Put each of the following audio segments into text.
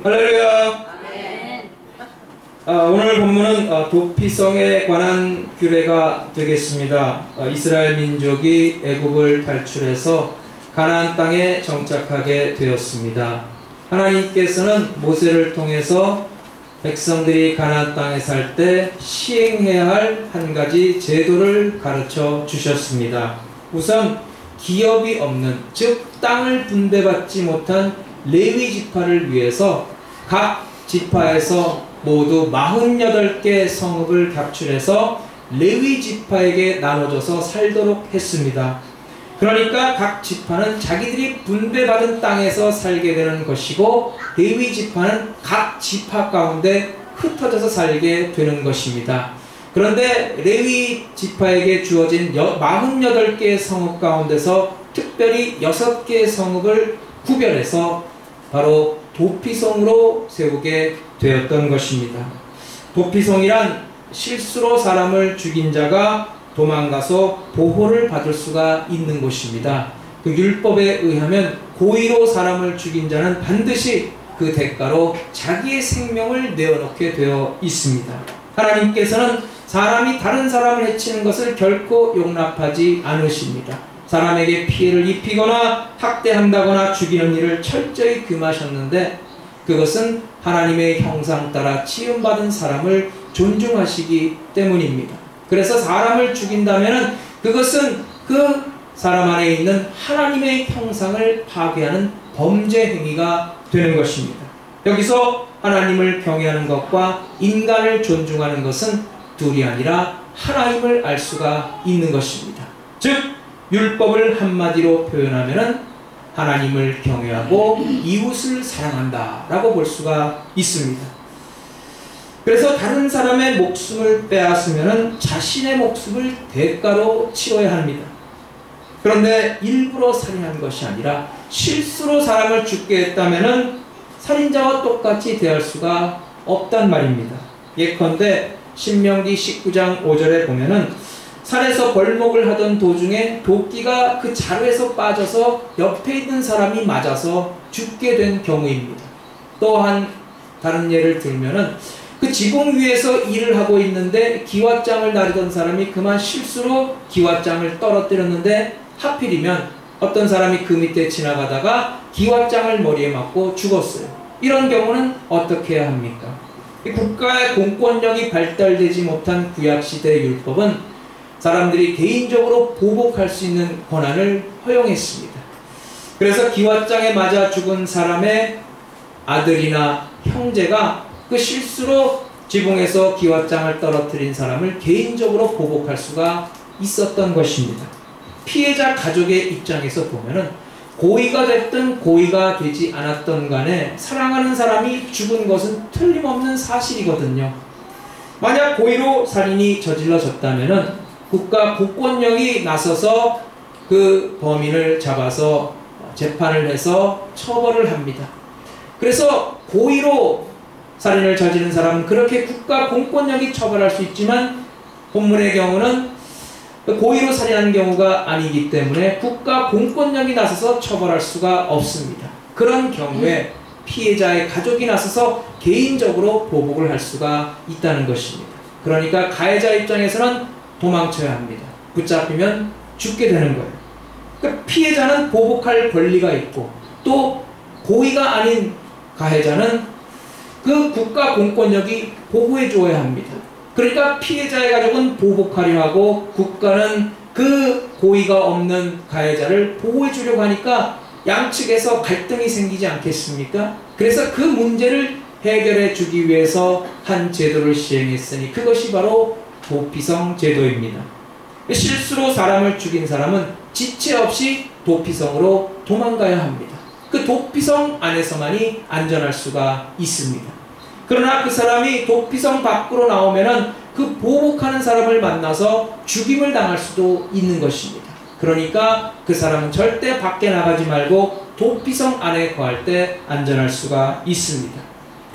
할렐루야. 오늘 본문은 도피성에 관한 규례가 되겠습니다. 이스라엘 민족이 애굽을 탈출해서 가나안 땅에 정착하게 되었습니다. 하나님께서는 모세를 통해서 백성들이 가나안 땅에 살 때 시행해야 할 한 가지 제도를 가르쳐 주셨습니다. 우선 기업이 없는, 즉 땅을 분배받지 못한 레위 지파를 위해서 각 지파에서 모두 48개 성읍을 captur해서 레위 지파에게 나눠줘서 살도록 했습니다. 그러니까 각 지파는 자기들이 분배받은 땅에서 살게 되는 것이고, 레위 지파는 각 지파 가운데 흩어져서 살게 되는 것입니다. 그런데 레위 지파에게 주어진 48개의 성읍 가운데서 특별히 6개의 성읍을 구별해서 바로 도피성으로 세우게 되었던 것입니다. 도피성이란 실수로 사람을 죽인 자가 도망가서 보호를 받을 수가 있는 곳입니다. 그 율법에 의하면 고의로 사람을 죽인 자는 반드시 그 대가로 자기의 생명을 내어놓게 되어 있습니다. 하나님께서는 사람이 다른 사람을 해치는 것을 결코 용납하지 않으십니다. 사람에게 피해를 입히거나 학대한다거나 죽이는 일을 철저히 금하셨는데, 그것은 하나님의 형상 따라 지음받은 사람을 존중하시기 때문입니다. 그래서 사람을 죽인다면 그것은 그 사람 안에 있는 하나님의 형상을 파괴하는 범죄 행위가 되는 것입니다. 여기서 하나님을 경외하는 것과 인간을 존중하는 것은 둘이 아니라 하나님을 알 수가 있는 것입니다. 즉 율법을 한마디로 표현하면 하나님을 경외하고 이웃을 사랑한다 라고 볼 수가 있습니다. 그래서 다른 사람의 목숨을 빼앗으면 자신의 목숨을 대가로 치러야 합니다. 그런데 일부러 살인한 것이 아니라 실수로 사람을 죽게 했다면 살인자와 똑같이 대할 수가 없단 말입니다. 예컨대 신명기 19장 5절에 보면은 산에서 벌목을 하던 도중에 도끼가 그 자루에서 빠져서 옆에 있는 사람이 맞아서 죽게 된 경우입니다. 또한 다른 예를 들면은 그 지붕 위에서 일을 하고 있는데 기왓장을 나르던 사람이 그만 실수로 기왓장을 떨어뜨렸는데 하필이면 어떤 사람이 그 밑에 지나가다가 기왓장을 머리에 맞고 죽었어요. 이런 경우는 어떻게 해야 합니까? 국가의 공권력이 발달되지 못한 구약시대 율법은 사람들이 개인적으로 보복할 수 있는 권한을 허용했습니다. 그래서 기왓장에 맞아 죽은 사람의 아들이나 형제가 그 실수로 지붕에서 기왓장을 떨어뜨린 사람을 개인적으로 보복할 수가 있었던 것입니다. 피해자 가족의 입장에서 보면은 고의가 됐든 고의가 되지 않았던 간에 사랑하는 사람이 죽은 것은 틀림없는 사실이거든요. 만약 고의로 살인이 저질러졌다면은 국가 공권력이 나서서 그 범인을 잡아서 재판을 해서 처벌을 합니다. 그래서 고의로 살인을 저지른 사람은 그렇게 국가 공권력이 처벌할 수 있지만, 본문의 경우는 고의로 살인한 경우가 아니기 때문에 국가 공권력이 나서서 처벌할 수가 없습니다. 그런 경우에 피해자의 가족이 나서서 개인적으로 보복을 할 수가 있다는 것입니다. 그러니까 가해자 입장에서는 도망쳐야 합니다. 붙잡히면 죽게 되는 거예요. 그러니까 피해자는 보복할 권리가 있고, 또 고의가 아닌 가해자는 그 국가 공권력이 보호해 줘야 합니다. 그러니까 피해자의 가족은 보복하려 하고 국가는 그 고의가 없는 가해자를 보호해 주려고 하니까 양측에서 갈등이 생기지 않겠습니까? 그래서 그 문제를 해결해 주기 위해서 한 제도를 시행했으니 그것이 바로 도피성 제도입니다. 실수로 사람을 죽인 사람은 지체 없이 도피성으로 도망가야 합니다. 그 도피성 안에서만이 안전할 수가 있습니다. 그러나 그 사람이 도피성 밖으로 나오면은 그 보복하는 사람을 만나서 죽임을 당할 수도 있는 것입니다. 그러니까 그 사람은 절대 밖에 나가지 말고 도피성 안에 거할 때 안전할 수가 있습니다.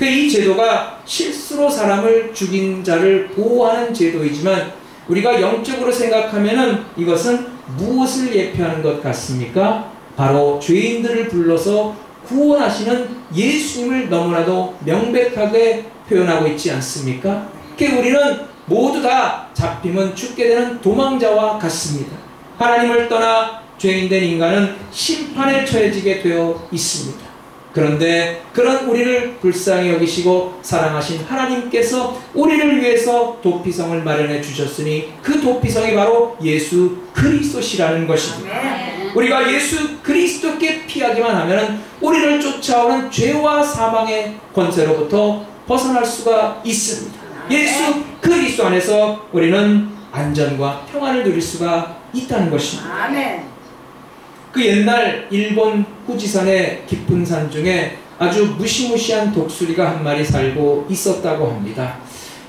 이 제도가 실수로 사람을 죽인 자를 보호하는 제도이지만, 우리가 영적으로 생각하면은 이것은 무엇을 예표하는 것 같습니까? 바로 죄인들을 불러서 구원하시는 예수님을 너무나도 명백하게 표현하고 있지 않습니까? 우리는 모두 다 잡히면 죽게 되는 도망자와 같습니다. 하나님을 떠나 죄인된 인간은 심판에 처해지게 되어 있습니다. 그런데 그런 우리를 불쌍히 여기시고 사랑하신 하나님께서 우리를 위해서 도피성을 마련해 주셨으니 그 도피성이 바로 예수 그리스도시라는 것입니다. 우리가 예수 그리스도께 피하기만 하면 우리를 쫓아오는 죄와 사망의 권세로부터 벗어날 수가 있습니다. 예수 그리스도 안에서 우리는 안전과 평안을 누릴 수가 있다는 것입니다. 그 옛날 일본 후지산의 깊은 산 중에 아주 무시무시한 독수리가 한 마리 살고 있었다고 합니다.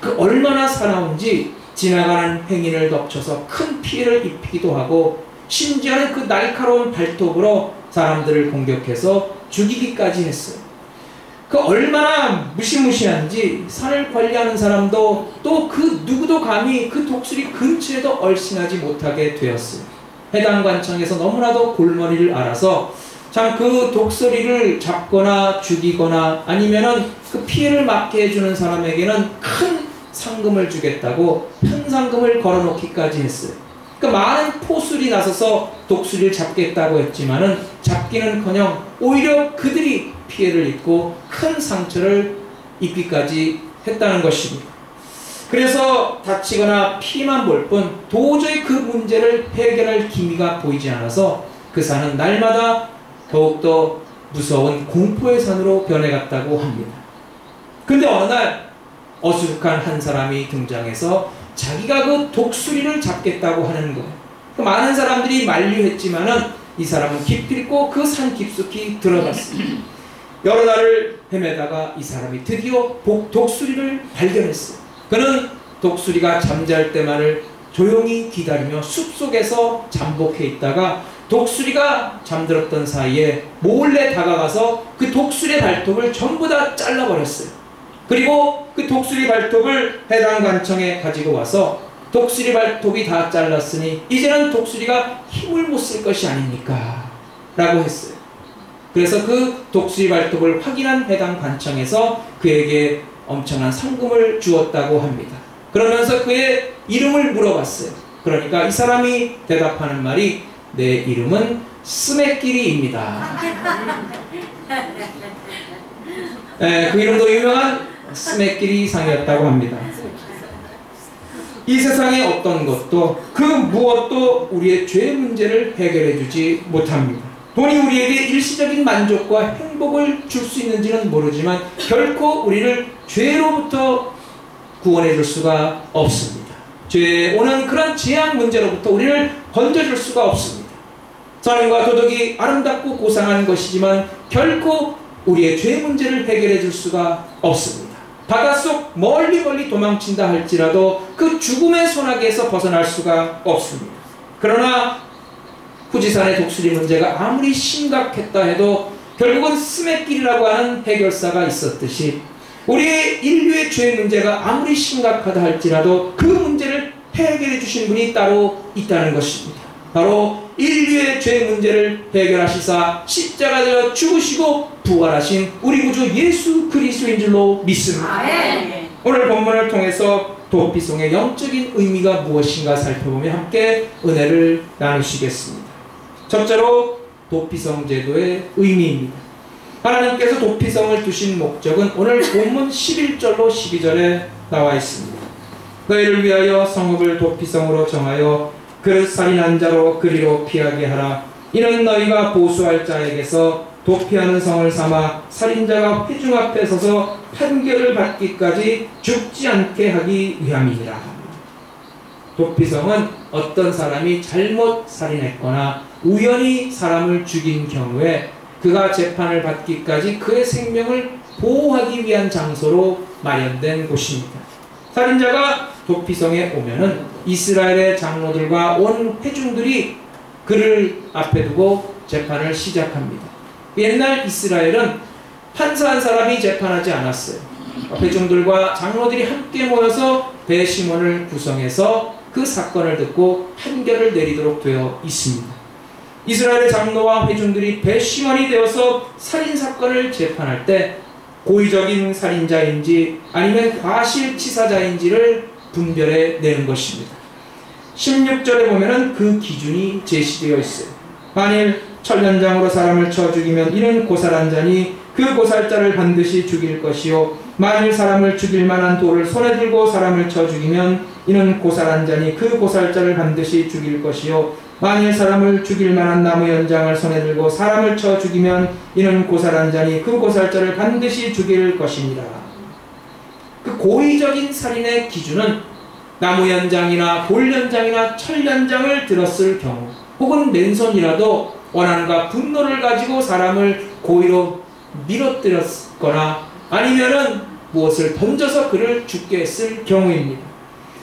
그 얼마나 사나운지 지나가는 행인을 덮쳐서 큰 피해를 입히기도 하고 심지어는 그 날카로운 발톱으로 사람들을 공격해서 죽이기까지 했어요. 그 얼마나 무시무시한지 산을 관리하는 사람도 또 그 누구도 감히 그 독수리 근처에도 얼씬하지 못하게 되었어요. 해당 관청에서 너무나도 골머리를 알아서 참 그 독수리를 잡거나 죽이거나 아니면은 그 피해를 막게 해주는 사람에게는 큰 상금을 주겠다고 현상금을 걸어놓기까지 했어요. 그 많은 포술이 나서서 독수리를 잡겠다고 했지만은 잡기는커녕 오히려 그들이 피해를 입고 큰 상처를 입기까지 했다는 것입니다. 그래서 다치거나 피만 볼 뿐 도저히 그 문제를 해결할 기미가 보이지 않아서 그 산은 날마다 더욱더 무서운 공포의 산으로 변해갔다고 합니다. 근데 어느 날 어수룩한 한 사람이 등장해서 자기가 그 독수리를 잡겠다고 하는 거예요. 많은 사람들이 만류했지만은 이 사람은 기필코 그 산 깊숙이 들어갔습니다. 여러 날을 헤매다가 이 사람이 드디어 독수리를 발견했어요. 그는 독수리가 잠잘 때만을 조용히 기다리며 숲속에서 잠복해 있다가 독수리가 잠들었던 사이에 몰래 다가가서 그 독수리의 발톱을 전부 다 잘라버렸어요. 그리고 그 독수리 발톱을 해당 관청에 가지고 와서 독수리 발톱이 다 잘랐으니 이제는 독수리가 힘을 못 쓸 것이 아닙니까? 라고 했어요. 그래서 그 독수리 발톱을 확인한 해당 관청에서 그에게 엄청난 상금을 주었다고 합니다. 그러면서 그의 이름을 물어봤어요. 그러니까 이 사람이 대답하는 말이 내 이름은 스메끼리입니다. 네, 그 이름도 유명한 스메끼리 상이었다고 합니다. 이 세상의 어떤 것도 그 무엇도 우리의 죄 문제를 해결해 주지 못합니다. 돈이 우리에게 일시적인 만족과 행복을 줄 수 있는지는 모르지만 결코 우리를 죄로부터 구원해 줄 수가 없습니다. 죄에 오는 그런 재앙 문제로부터 우리를 건져줄 수가 없습니다. 선행과 도덕이 아름답고 고상한 것이지만 결코 우리의 죄 문제를 해결해 줄 수가 없습니다. 바닷속 멀리 도망친다 할지라도 그 죽음의 소나기에서 벗어날 수가 없습니다. 그러나 후지산의 독수리 문제가 아무리 심각했다 해도 결국은 스메끼리라고 하는 해결사가 있었듯이 우리의 인류의 죄 문제가 아무리 심각하다 할지라도 그 문제를 해결해 주신 분이 따로 있다는 것입니다. 바로 인류의 죄 문제를 해결하시사 십자가에 달려 죽으시고 부활하신 우리 구주 예수 그리스도인 줄로 믿습니다. 오늘 본문을 통해서 도피성의 영적인 의미가 무엇인가 살펴보며 함께 은혜를 나누시겠습니다. 첫째로 도피성 제도의 의미입니다. 하나님께서 도피성을 두신 목적은 오늘 본문 11절로 12절에 나와 있습니다. 너희를 위하여 성읍을 도피성으로 정하여 그릇 살인한 자로 그리로 피하게 하라. 이는 너희가 보수할 자에게서 도피하는 성을 삼아 살인자가 회중 앞에 서서 판결을 받기까지 죽지 않게 하기 위함이니라. 도피성은 어떤 사람이 잘못 살인했거나 우연히 사람을 죽인 경우에 그가 재판을 받기까지 그의 생명을 보호하기 위한 장소로 마련된 곳입니다. 살인자가 도피성에 오면은 이스라엘의 장로들과 온 회중들이 그를 앞에 두고 재판을 시작합니다. 옛날 이스라엘은 판사 한 사람이 재판하지 않았어요. 회중들과 장로들이 함께 모여서 대심원을 구성해서 그 사건을 듣고 판결을 내리도록 되어 있습니다. 이스라엘의 장로와 회중들이 배심원이 되어서 살인사건을 재판할 때 고의적인 살인자인지 아니면 과실치사자인지를 분별해 내는 것입니다. 16절에 보면은 그 기준이 제시되어 있어요. 만일 철련장으로 사람을 쳐 죽이면 이는 고살한 자니 그 고살자를 반드시 죽일 것이요 만일 사람을 죽일 만한 돌을 손에 들고 사람을 쳐 죽이면 이는 고살한 자니 그 고살자를 반드시 죽일 것이요 만일 사람을 죽일 만한 나무 연장을 손에 들고 사람을 쳐 죽이면 이는 고살한 자니 그 고살자를 반드시 죽일 것이니라. 그 고의적인 살인의 기준은 나무 연장이나 돌 연장이나 철 연장을 들었을 경우 혹은 맨손이라도 원한과 분노를 가지고 사람을 고의로 밀어뜨렸거나 아니면은 무엇을 던져서 그를 죽게 했을 경우입니다.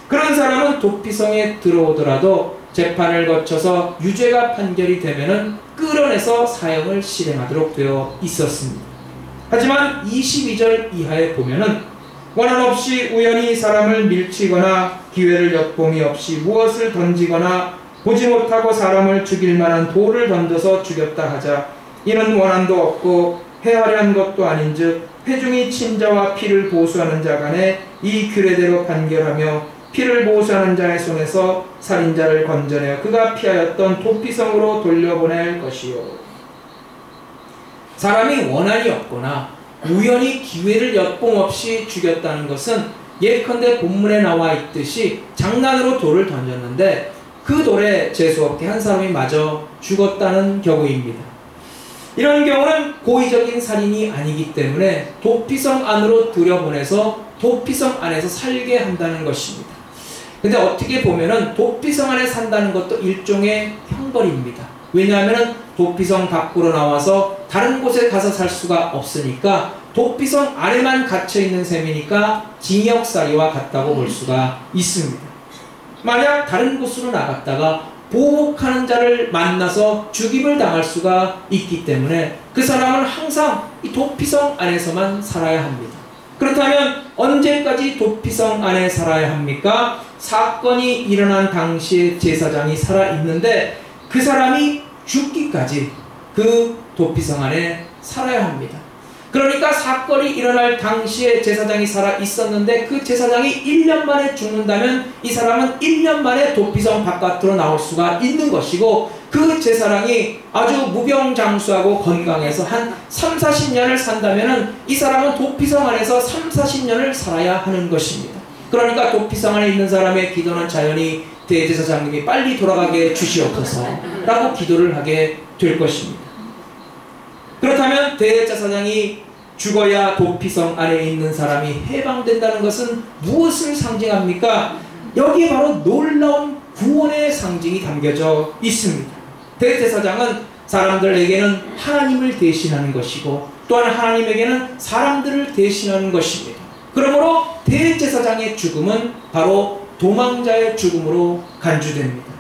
그런 사람은 도피성에 들어오더라도 재판을 거쳐서 유죄가 판결이 되면은 끌어내서 사형을 실행하도록 되어 있었습니다. 하지만 22절 이하에 보면은 원한 없이 우연히 사람을 밀치거나 기회를 엿봄이 없이 무엇을 던지거나 보지 못하고 사람을 죽일 만한 돌을 던져서 죽였다 하자 이는 원한도 없고 해하려 한 것도 아닌즉 회중이 친자와 피를 보수하는 자 간에 이 규례대로 판결하며 피를 보수하는 자의 손에서 살인자를 건져내어 그가 피하였던 도피성으로 돌려보낼 것이요. 사람이 원한이 없거나 우연히 기회를 엿봄 없이 죽였다는 것은 예컨대 본문에 나와 있듯이 장난으로 돌을 던졌는데 그 돌에 재수없게 한 사람이 맞아 죽었다는 경우입니다. 이런 경우는 고의적인 살인이 아니기 때문에 도피성 안으로 들여보내서 도피성 안에서 살게 한다는 것입니다. 근데 어떻게 보면은 도피성 안에 산다는 것도 일종의 형벌입니다. 왜냐하면 도피성 밖으로 나와서 다른 곳에 가서 살 수가 없으니까 도피성 안에만 갇혀있는 셈이니까 징역살이와 같다고 볼 수가 있습니다. 만약 다른 곳으로 나갔다가 보복하는 자를 만나서 죽임을 당할 수가 있기 때문에 그 사람은 항상 이 도피성 안에서만 살아야 합니다. 그렇다면 언제까지 도피성 안에 살아야 합니까? 사건이 일어난 당시에 제사장이 살아있는데 그 사람이 죽기까지 그 도피성 안에 살아야 합니다. 그러니까 사건이 일어날 당시에 제사장이 살아있었는데 그 제사장이 1년 만에 죽는다면 이 사람은 1년 만에 도피성 바깥으로 나올 수가 있는 것이고 그 제사장이 아주 무병장수하고 건강해서 한 30-40년을 산다면 이 사람은 도피성 안에서 30-40년을 살아야 하는 것입니다. 그러니까 도피성 안에 있는 사람의 기도는 자연히 대제사장님이 빨리 돌아가게 주시옵소서 라고 기도를 하게 될 것입니다. 그렇다면 대제사장이 죽어야 도피성 안에 있는 사람이 해방된다는 것은 무엇을 상징합니까? 여기에 바로 놀라운 구원의 상징이 담겨져 있습니다. 대제사장은 사람들에게는 하나님을 대신하는 것이고 또한 하나님에게는 사람들을 대신하는 것입니다. 그러므로 대제사장의 죽음은 바로 도망자의 죽음으로 간주됩니다.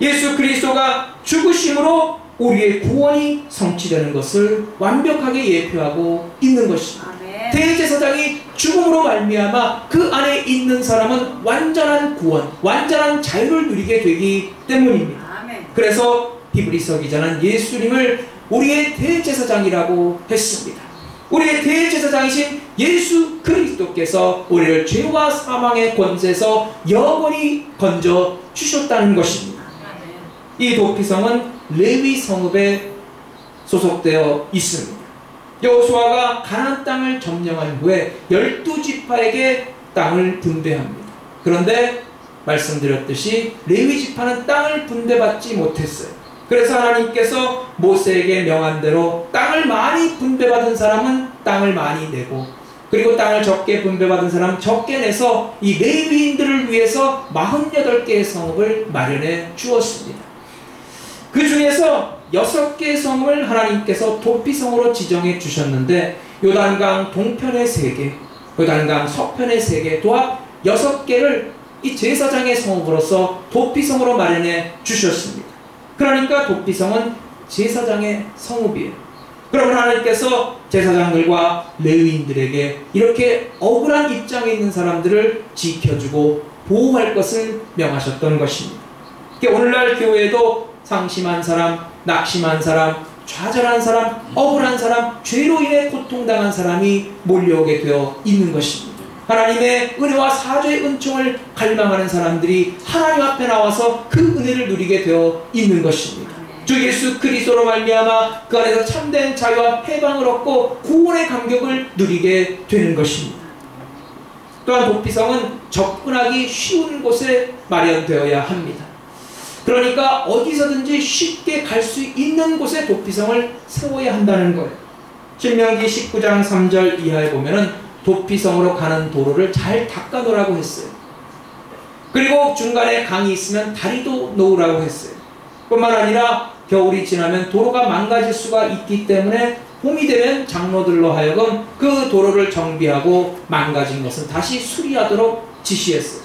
예수 그리스도가 죽으심으로 우리의 구원이 성취되는 것을 완벽하게 예표하고 있는 것입니다. 아멘. 대제사장이 죽음으로 말미암아 그 안에 있는 사람은 완전한 구원, 완전한 자유를 누리게 되기 때문입니다. 아멘. 그래서 히브리서 기자는 예수님을 우리의 대제사장이라고 했습니다. 우리의 대제사장이신 예수 그리스도께서 우리를 죄와 사망의 권세에서 영원히 건져 주셨다는 것입니다. 아멘. 이 도피성은 레위 성읍에 소속되어 있습니다. 여호수아가 가나안 땅을 점령한 후에 12지파에게 땅을 분배합니다. 그런데 말씀드렸듯이 레위 지파는 땅을 분배받지 못했어요. 그래서 하나님께서 모세에게 명한 대로 땅을 많이 분배받은 사람은 땅을 많이 내고 그리고 땅을 적게 분배받은 사람은 적게 내서 이 레위인들을 위해서 48개의 성읍을 마련해 주었습니다. 그 중에서 6개의 성을 하나님께서 도피성으로 지정해 주셨는데 요단강 동편의 3개, 요단강 서편의 3개, 도합 6개를 이 제사장의 성읍으로서 도피성으로 마련해 주셨습니다. 그러니까 도피성은 제사장의 성읍이에요. 그러면 하나님께서 제사장들과 레위인들에게 이렇게 억울한 입장에 있는 사람들을 지켜주고 보호할 것을 명하셨던 것입니다. 오늘날 교회도 상심한 사람, 낙심한 사람, 좌절한 사람, 억울한 사람, 죄로 인해 고통당한 사람이 몰려오게 되어 있는 것입니다. 하나님의 은혜와 사죄의 은총을 갈망하는 사람들이 하나님 앞에 나와서 그 은혜를 누리게 되어 있는 것입니다. 주 예수 그리스도로 말미암아 그 안에서 참된 자유와 해방을 얻고 구원의 감격을 누리게 되는 것입니다. 또한 도피성은 접근하기 쉬운 곳에 마련되어야 합니다. 그러니까 어디서든지 쉽게 갈 수 있는 곳에 도피성을 세워야 한다는 거예요. 신명기 19장 3절 이하에 보면은 도피성으로 가는 도로를 잘 닦아놓으라고 했어요. 그리고 중간에 강이 있으면 다리도 놓으라고 했어요. 뿐만 아니라 겨울이 지나면 도로가 망가질 수가 있기 때문에 봄이 되면 장로들로 하여금 그 도로를 정비하고 망가진 것은 다시 수리하도록 지시했어요.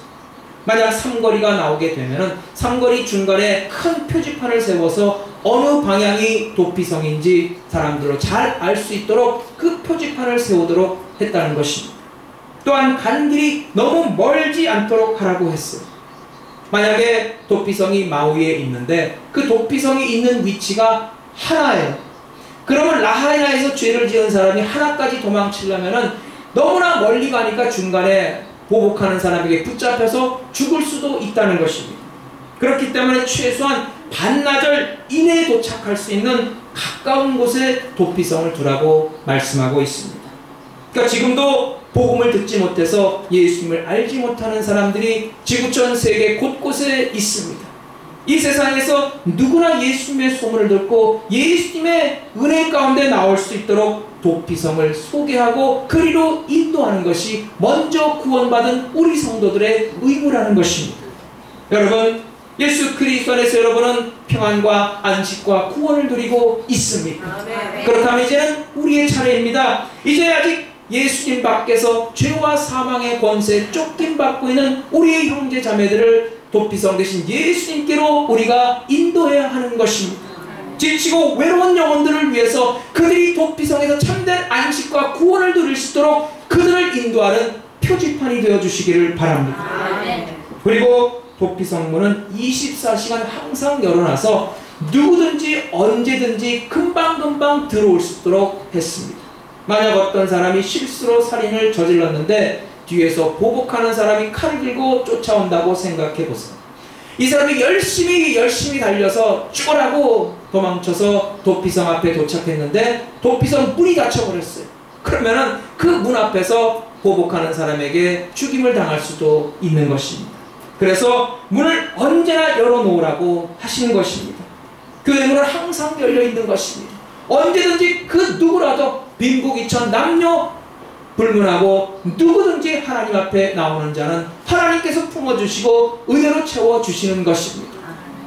만약 삼거리가 나오게 되면 삼거리 중간에 큰 표지판을 세워서 어느 방향이 도피성인지 사람들로 잘 알 수 있도록 그 표지판을 세우도록 했다는 것입니다. 또한 가는 길이 너무 멀지 않도록 하라고 했어요. 만약에 도피성이 마우이에 있는데 그 도피성이 있는 위치가 하나예요. 그러면 라하이나에서 죄를 지은 사람이 하나까지 도망치려면 너무나 멀리 가니까 중간에 보복하는 사람에게 붙잡혀서 죽을 수도 있다는 것입니다. 그렇기 때문에 최소한 반나절 이내에 도착할 수 있는 가까운 곳에 도피성을 두라고 말씀하고 있습니다. 그러니까 지금도 복음을 듣지 못해서 예수님을 알지 못하는 사람들이 지구촌 세계 곳곳에 있습니다. 이 세상에서 누구나 예수님의 소문을 듣고 예수님의 은혜 가운데 나올 수 있도록 도피성을 소개하고 그리로 인도하는 것이 먼저 구원받은 우리 성도들의 의무라는 것입니다. 여러분, 예수 그리스도 안에서 여러분은 평안과 안식과 구원을 누리고 있습니다. 아멘. 그렇다면 이제는 우리의 차례입니다. 이제 아직 예수님 밖에서 죄와 사망의 권세에 쫓김받고 있는 우리의 형제 자매들을 도피성 대신 예수님께로 우리가 인도해야 하는 것입니다. 지치고 외로운 영혼들을 위해서 그들이 도피성에서 참된 안식과 구원을 누릴 수 있도록 그들을 인도하는 표지판이 되어주시기를 바랍니다. 그리고 도피성문은 24시간 항상 열어놔서 누구든지 언제든지 금방금방 들어올 수 있도록 했습니다. 만약 어떤 사람이 실수로 살인을 저질렀는데 뒤에서 보복하는 사람이 칼을 들고 쫓아온다고 생각해 보세요. 이 사람이 열심히 달려서 죽으라고 도망쳐서 도피성 앞에 도착했는데 도피성 문이 닫혀버렸어요. 그러면은 그 문 앞에서 보복하는 사람에게 죽임을 당할 수도 있는 것입니다. 그래서 문을 언제나 열어놓으라고 하시는 것입니다. 교회 문은 항상 열려있는 것입니다. 언제든지 그 누구라도 빈부귀천 남녀 불문하고 누구든지 하나님 앞에 나오는 자는 하나님께서 품어주시고 은혜로 채워주시는 것입니다.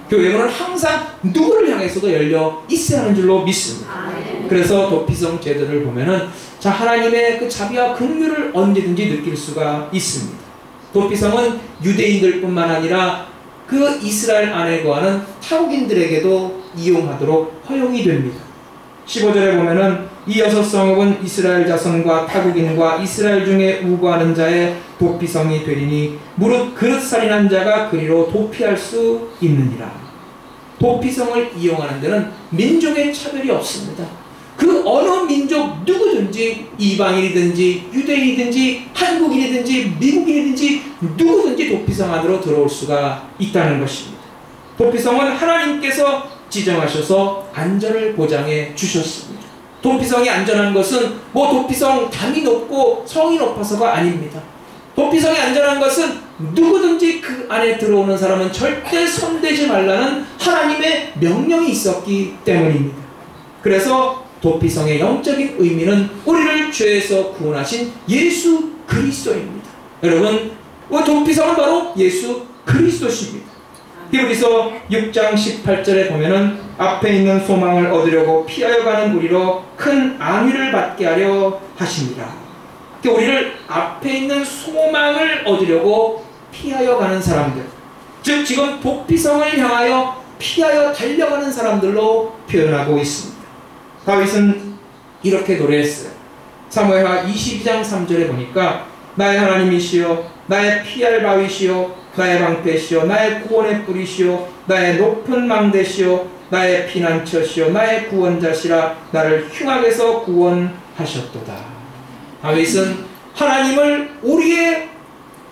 교회 문은 항상 누구를 향해서도 열려 있어야 하는 줄로 믿습니다. 그래서 도피성 제도를 보면은 자, 하나님의 그 자비와 긍휼을 언제든지 느낄 수가 있습니다. 도피성은 유대인들 뿐만 아니라 그 이스라엘 안에 거하는 타국인들에게도 이용하도록 허용이 됩니다. 15절에 보면은 이 여섯 성읍은 이스라엘 자손과 타국인과 이스라엘 중에 우고하는 자의 도피성이 되리니 무릇 그릇살인한 자가 그리로 도피할 수 있느니라. 도피성을 이용하는 데는 민족의 차별이 없습니다. 그 어느 민족 누구든지 이방인이든지 유대인이든지 한국인이든지 미국인이든지 누구든지 도피성 안으로 들어올 수가 있다는 것입니다. 도피성은 하나님께서 지정하셔서 안전을 보장해 주셨습니다. 도피성이 안전한 것은 뭐 도피성 담이 높고 성이 높아서가 아닙니다. 도피성이 안전한 것은 누구든지 그 안에 들어오는 사람은 절대 손대지 말라는 하나님의 명령이 있었기 때문입니다. 그래서 도피성의 영적인 의미는 우리를 죄에서 구원하신 예수 그리스도입니다. 여러분, 도피성은 바로 예수 그리스도십니다. 히브리서 6장 18절에 보면은 앞에 있는 소망을 얻으려고 피하여 가는 우리로 큰 안위를 받게 하려 하십니다. 우리를 앞에 있는 소망을 얻으려고 피하여 가는 사람들, 즉 지금 도피성을 향하여 피하여 달려가는 사람들로 표현하고 있습니다. 다윗은 이렇게 노래했어요. 사무엘하 22장 3절에 보니까 나의 하나님이시여 나의 피할 바위시여 나의 방패시오 나의 구원의 뿌리시오 나의 높은 망대시오 나의 피난처시오 나의 구원자시라 나를 흉악에서 구원하셨도다. 다윗은 하나님을 우리의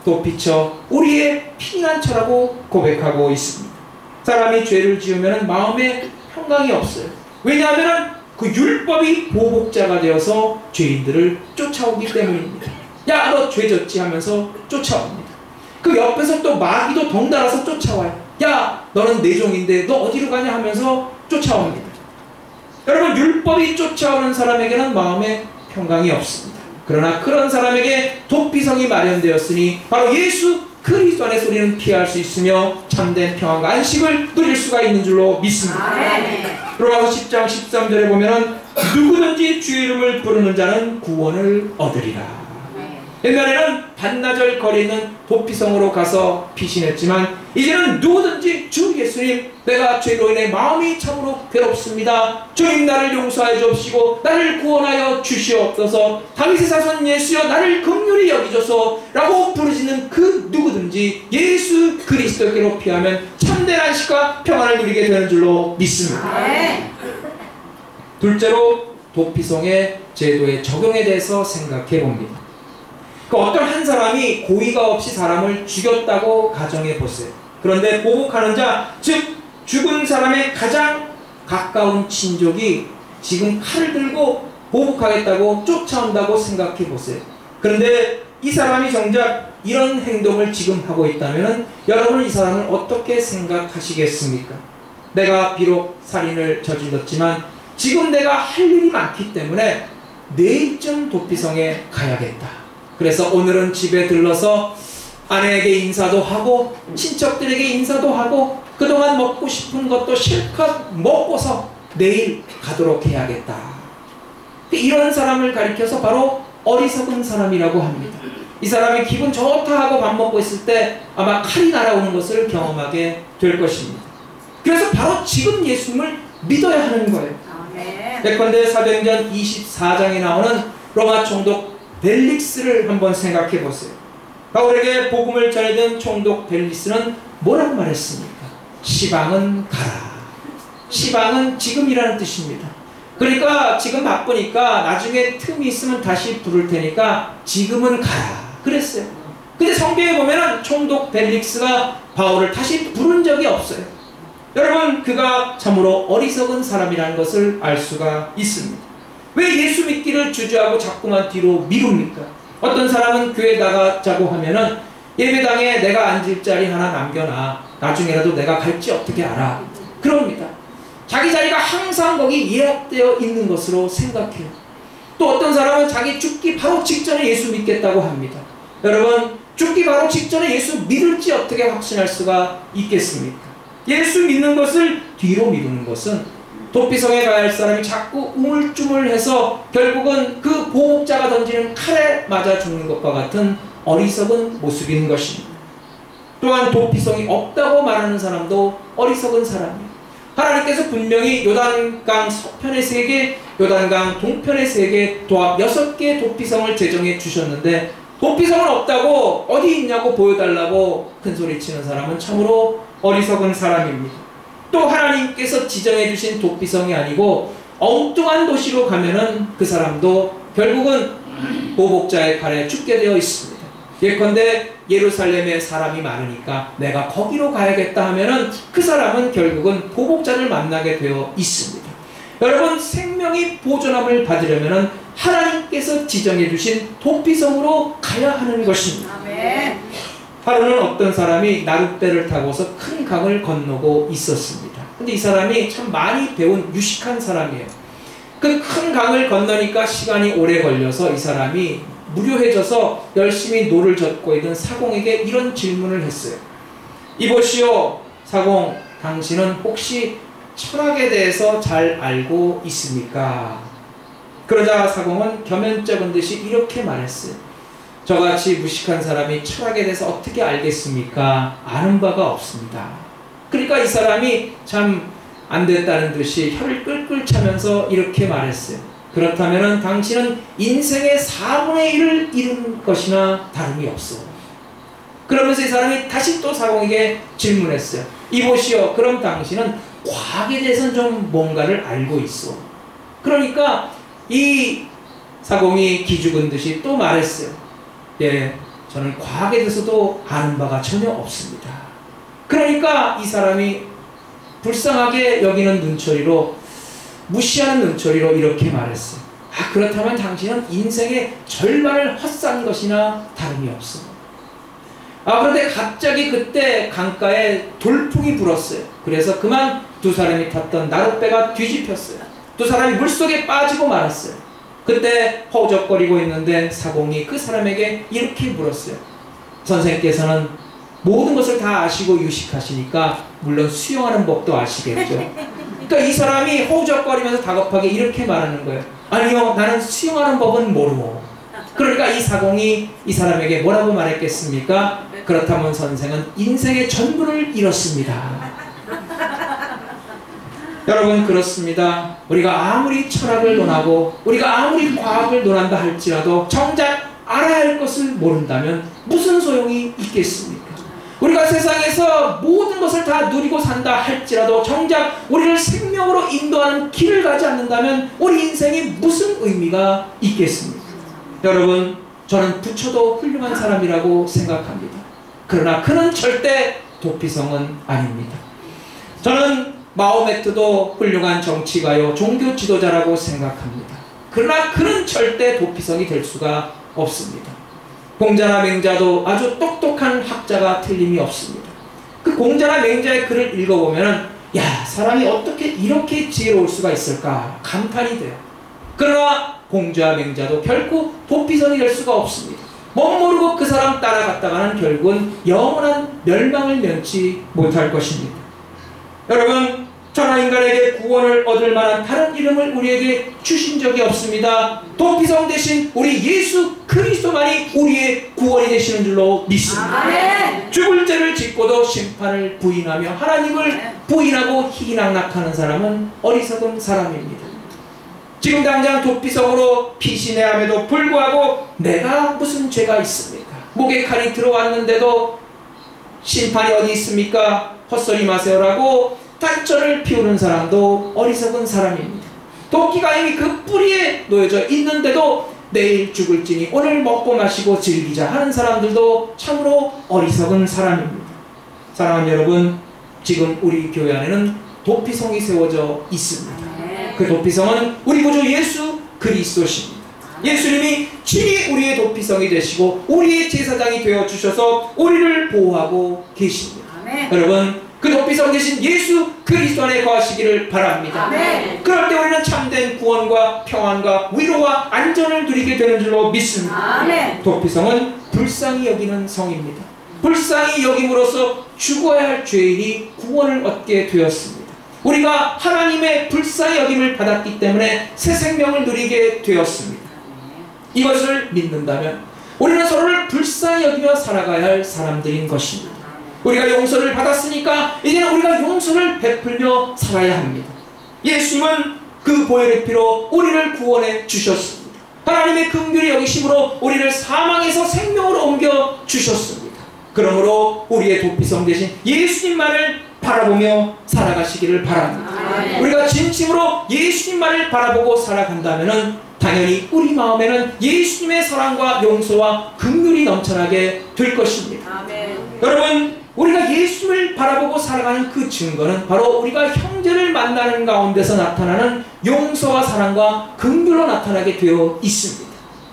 도피처, 우리의 피난처라고 고백하고 있습니다. 사람이 죄를 지으면 마음에 평강이 없어요. 왜냐하면 그 율법이 보복자가 되어서 죄인들을 쫓아오기 때문입니다. 야, 너 죄 졌지 하면서 쫓아옵니다. 그 옆에서 또 마귀도 덩달아서 쫓아와요. 야, 너는 내 종인데 너 어디로 가냐 하면서 쫓아옵니다. 여러분, 율법이 쫓아오는 사람에게는 마음에 평강이 없습니다. 그러나 그런 사람에게 도피성이 마련되었으니 바로 예수 그리스도 안에서 우리는 피할 수 있으며 참된 평안과 안식을 누릴 수가 있는 줄로 믿습니다. 로마서 10장 13절에 보면은 누구든지 주의 이름을 부르는 자는 구원을 얻으리라. 옛날에는 반나절 거리 있는 도피성으로 가서 피신했지만 이제는 누구든지 주 예수님, 내가 죄로 인해 마음이 참으로 괴롭습니다. 주님, 나를 용서하여 주옵시고 나를 구원하여 주시옵소서. 다윗의 자손 예수여, 나를 긍휼히 여기소서 라고 부르짖는 그 누구든지 예수 그리스도께로 피하면 참된 안식과 평안을 누리게 되는 줄로 믿습니다. 둘째로, 도피성의 제도의 적용에 대해서 생각해 봅니다. 어떤 한 사람이 고의가 없이 사람을 죽였다고 가정해 보세요. 그런데 보복하는 자, 즉 죽은 사람의 가장 가까운 친족이 지금 칼을 들고 보복하겠다고 쫓아온다고 생각해 보세요. 그런데 이 사람이 정작 이런 행동을 지금 하고 있다면 여러분은 이 사람을 어떻게 생각하시겠습니까? 내가 비록 살인을 저질렀지만 지금 내가 할 일이 많기 때문에 내일쯤 도피성에 가야겠다. 그래서 오늘은 집에 들러서 아내에게 인사도 하고 친척들에게 인사도 하고 그동안 먹고 싶은 것도 실컷 먹고서 내일 가도록 해야겠다. 이런 사람을 가리켜서 바로 어리석은 사람이라고 합니다. 이 사람이 기분 좋다 하고 밥 먹고 있을 때 아마 칼이 날아오는 것을 경험하게 될 것입니다. 그래서 바로 지금 예수님을 믿어야 하는 거예요. 예컨대 사도행전 24장에 나오는 로마 총독 벨릭스를 한번 생각해 보세요. 바울에게 복음을 전해준 총독 벨릭스는 뭐라고 말했습니까? 시방은 가라. 시방은 지금이라는 뜻입니다. 그러니까 지금 바쁘니까 나중에 틈이 있으면 다시 부를 테니까 지금은 가라 그랬어요. 근데 성경에 보면은 총독 벨릭스가 바울을 다시 부른 적이 없어요. 여러분, 그가 참으로 어리석은 사람이라는 것을 알 수가 있습니다. 왜 예수 믿기를 주저하고 자꾸만 뒤로 미룹니까? 어떤 사람은 교회 나가자고 하면은 예배당에 내가 앉을 자리 하나 남겨놔. 나중에라도 내가 갈지 어떻게 알아. 그럽니다. 자기 자리가 항상 거기 예약되어 있는 것으로 생각해요. 또 어떤 사람은 자기 죽기 바로 직전에 예수 믿겠다고 합니다. 여러분, 죽기 바로 직전에 예수 믿을지 어떻게 확신할 수가 있겠습니까? 예수 믿는 것을 뒤로 미루는 것은 도피성에 가야 할 사람이 자꾸 우물쭈물해서 결국은 그 보복자가 던지는 칼에 맞아 죽는 것과 같은 어리석은 모습인 것입니다. 또한 도피성이 없다고 말하는 사람도 어리석은 사람이에요. 하나님께서 분명히 요단강 서편의 3개, 요단강 동편의 3개, 도합 6개의 도피성을 제정해 주셨는데 도피성은 없다고 어디 있냐고 보여달라고 큰소리치는 사람은 참으로 어리석은 사람입니다. 또 하나님께서 지정해 주신 도피성이 아니고 엉뚱한 도시로 가면은 그 사람도 결국은 보복자의 칼에 죽게 되어 있습니다. 예컨대 예루살렘에 사람이 많으니까 내가 거기로 가야겠다 하면은 그 사람은 결국은 보복자를 만나게 되어 있습니다. 여러분, 생명이 보존함을 받으려면은 하나님께서 지정해 주신 도피성으로 가야 하는 것입니다. 아멘. 하루는 어떤 사람이 나룻배를 타고서 큰 강을 건너고 있었습니다. 근데 이 사람이 참 많이 배운 유식한 사람이에요. 그 큰 강을 건너니까 시간이 오래 걸려서 이 사람이 무료해져서 열심히 노를 젓고 있던 사공에게 이런 질문을 했어요. 이보시오, 사공, 당신은 혹시 철학에 대해서 잘 알고 있습니까? 그러자 사공은 겸연쩍은 듯이 이렇게 말했어요. 저같이 무식한 사람이 철학에 대해서 어떻게 알겠습니까? 아는 바가 없습니다. 그러니까 이 사람이 참 안 됐다는 듯이 혀를 끌끌 차면서 이렇게 말했어요. 그렇다면 당신은 인생의 4분의 1을 잃은 것이나 다름이 없어. 그러면서 이 사람이 다시 또 사공에게 질문했어요. 이보시오, 그럼 당신은 과학에 대해서는 좀 뭔가를 알고 있어. 그러니까 이 사공이 기죽은 듯이 또 말했어요. 예, 저는 과학에 대해서도 아는 바가 전혀 없습니다. 그러니까 이 사람이 불쌍하게 여기는 눈초리로, 무시하는 눈초리로 이렇게 말했어요. 아, 그렇다면 당신은 인생의 절반을 헛산 것이나 다름이 없어. 아, 그런데 갑자기 그때 강가에 돌풍이 불었어요. 그래서 그만 두 사람이 탔던 나룻배가 뒤집혔어요. 두 사람이 물속에 빠지고 말았어요. 그때 허우적거리고 있는데 사공이 그 사람에게 이렇게 물었어요. 선생님께서는 모든 것을 다 아시고 유식하시니까 물론 수영하는 법도 아시겠죠. 그러니까 이 사람이 허우적거리면서 다급하게 이렇게 말하는 거예요. 아니요, 나는 수영하는 법은 모르고. 그러니까 이 사공이 이 사람에게 뭐라고 말했겠습니까? 그렇다면 선생은 인생의 전부를 잃었습니다. 여러분, 그렇습니다. 우리가 아무리 철학을 논하고 우리가 아무리 과학을 논한다 할지라도 정작 알아야 할 것을 모른다면 무슨 소용이 있겠습니까? 우리가 세상에서 모든 것을 다 누리고 산다 할지라도 정작 우리를 생명으로 인도하는 길을 가지 않는다면 우리 인생이 무슨 의미가 있겠습니까? 여러분, 저는 부처도 훌륭한 사람이라고 생각합니다. 그러나 그는 절대 도피성은 아닙니다. 저는 마호메트도 훌륭한 정치가요, 종교 지도자라고 생각합니다. 그러나 그는 절대 도피성이 될 수가 없습니다. 공자나 맹자도 아주 똑똑한 학자가 틀림이 없습니다. 그 공자나 맹자의 글을 읽어보면 야, 사람이 어떻게 이렇게 지혜로울 수가 있을까 감탄이 돼요. 그러나 공자와 맹자도 결코 도피성이 될 수가 없습니다. 멋모르고 그 사람 따라갔다가는 결국은 영원한 멸망을 면치 못할 것입니다. 여러분, 천하 인간에게 구원을 얻을 만한 다른 이름을 우리에게 주신 적이 없습니다. 도피성 대신 우리 예수 그리스도만이 우리의 구원이 되시는 줄로 믿습니다. 아멘. 죽을 죄를 짓고도 심판을 부인하며 하나님을 부인하고 희낙낙하는 사람은 어리석은 사람입니다. 지금 당장 도피성으로 피신해함에도 불구하고 내가 무슨 죄가 있습니까? 목에 칼이 들어왔는데도 심판이 어디 있습니까? 헛소리 마세요라고 단전을 피우는 사람도 어리석은 사람입니다. 도끼가 이미 그 뿌리에 놓여져 있는데도 내일 죽을지니 오늘 먹고 마시고 즐기자 하는 사람들도 참으로 어리석은 사람입니다. 사랑하는 여러분, 지금 우리 교회 안에는 도피성이 세워져 있습니다. 그 도피성은 우리 구주 예수 그리스도십니다. 예수님이 친히 우리의 도피성이 되시고 우리의 제사장이 되어주셔서 우리를 보호하고 계십니다. 여러분, 그 도피성 대신 예수 그리스도 안에 거하시기를 바랍니다. 아멘. 그럴 때 우리는 참된 구원과 평안과 위로와 안전을 누리게 되는 줄로 믿습니다. 아멘. 도피성은 불쌍히 여기는 성입니다. 불쌍히 여김으로써 죽어야 할 죄인이 구원을 얻게 되었습니다. 우리가 하나님의 불쌍히 여김을 받았기 때문에 새 생명을 누리게 되었습니다. 이것을 믿는다면 우리는 서로를 불쌍히 여기며 살아가야 할 사람들인 것입니다. 우리가 용서를 받았으니까 이제는 우리가 용서를 베풀며 살아야 합니다. 예수님은 그 보혈의 피로 우리를 구원해 주셨습니다. 하나님의 긍휼히 여기심으로 우리를 사망에서 생명으로 옮겨 주셨습니다. 그러므로 우리의 도피성 대신 예수님만을 바라보며 살아가시기를 바랍니다. 우리가 진심으로 예수님만을 바라보고 살아간다면 당연히 우리 마음에는 예수님의 사랑과 용서와 긍휼이 넘쳐나게 될 것입니다. 여러분, 우리가 예수를 바라보고 살아가는 그 증거는 바로 우리가 형제를 만나는 가운데서 나타나는 용서와 사랑과 긍휼로 나타나게 되어 있습니다.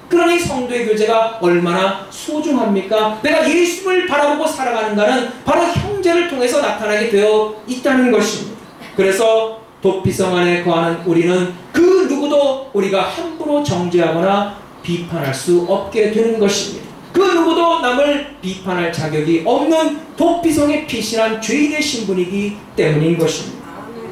그러니 성도의 교제가 얼마나 소중합니까? 내가 예수를 바라보고 살아가는가는 바로 형제를 통해서 나타나게 되어 있다는 것입니다. 그래서 도피성 안에 거하는 우리는 그 누구도 우리가 함부로 정죄하거나 비판할 수 없게 되는 것입니다. 그 누구도 남을 비판할 자격이 없는 도피성에 피신한 죄인의 신분이기 때문인 것입니다.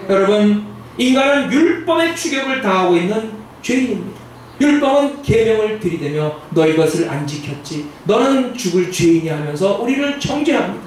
여러분, 인간은 율법의 추격을 당하고 있는 죄인입니다. 율법은 계명을 들이대며 너 이것을 안 지켰지, 너는 죽을 죄인이 하면서 우리를 정죄합니다.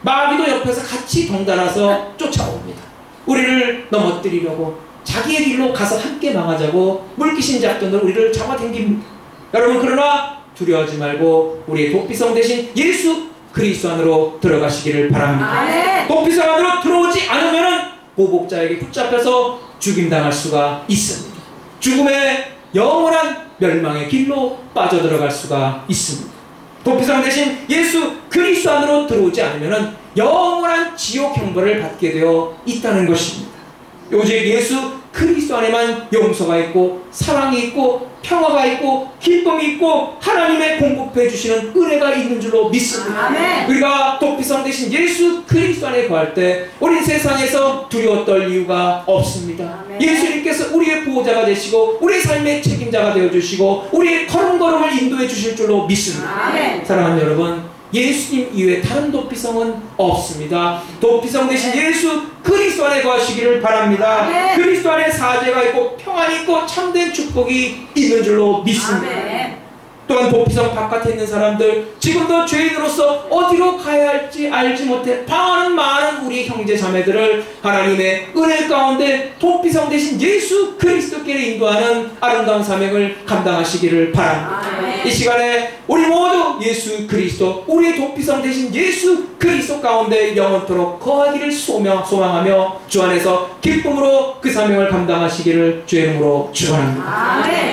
마귀도 옆에서 같이 덩달아서 쫓아옵니다. 우리를 넘어뜨리려고 자기의 길로 가서 함께 망하자고 물귀신 잡던들 우리를 잡아당깁니다. 여러분, 그러나 두려워하지 말고 우리의 도피성 대신 예수 그리스도 안으로 들어가시기를 바랍니다. 도피성 안으로 들어오지 않으면 보복자에게 붙잡혀서 죽임당할 수가 있습니다. 죽음의 영원한 멸망의 길로 빠져들어갈 수가 있습니다. 도피성 대신 예수 그리스도 안으로 들어오지 않으면 영원한 지옥 형벌을 받게 되어 있다는 것입니다. 오직 예수 그리스도 안에만 용서가 있고 사랑이 있고 평화가 있고 기쁨이 있고 하나님의 공급해 주시는 은혜가 있는 줄로 믿습니다. 아멘. 우리가 도피성 대신 예수 그리스도 안에 거할 때 우리 세상에서 두려워 떨 이유가 없습니다. 아멘. 예수님께서 우리의 보호자가 되시고 우리의 삶의 책임자가 되어주시고 우리의 걸음걸음을 인도해 주실 줄로 믿습니다. 아멘. 사랑하는 여러분, 예수님 이외에 다른 도피성은 없습니다. 도피성 대신 예수 그리스도 안에 거하시기를 바랍니다. 아멘. 그리스도 안에 사죄가 있고 평안이 있고 참된 축복이 있는 줄로 믿습니다. 아멘. 또한 도피성 바깥에 있는 사람들, 지금도 죄인으로서 어디로 가야 할지 알지 못해 방황하는 많은 우리 형제 자매들을 하나님의 은혜 가운데 도피성 대신 예수 그리스도께 인도하는 아름다운 사명을 감당하시기를 바랍니다. 아멘. 이 시간에 우리 모두 예수 그리스도, 우리의 도피성 대신 예수 그리스도 가운데 영원토록 거하기를 소망하며 주 안에서 기쁨으로 그 사명을 감당하시기를 주의 이름으로 축원합니다. 아멘.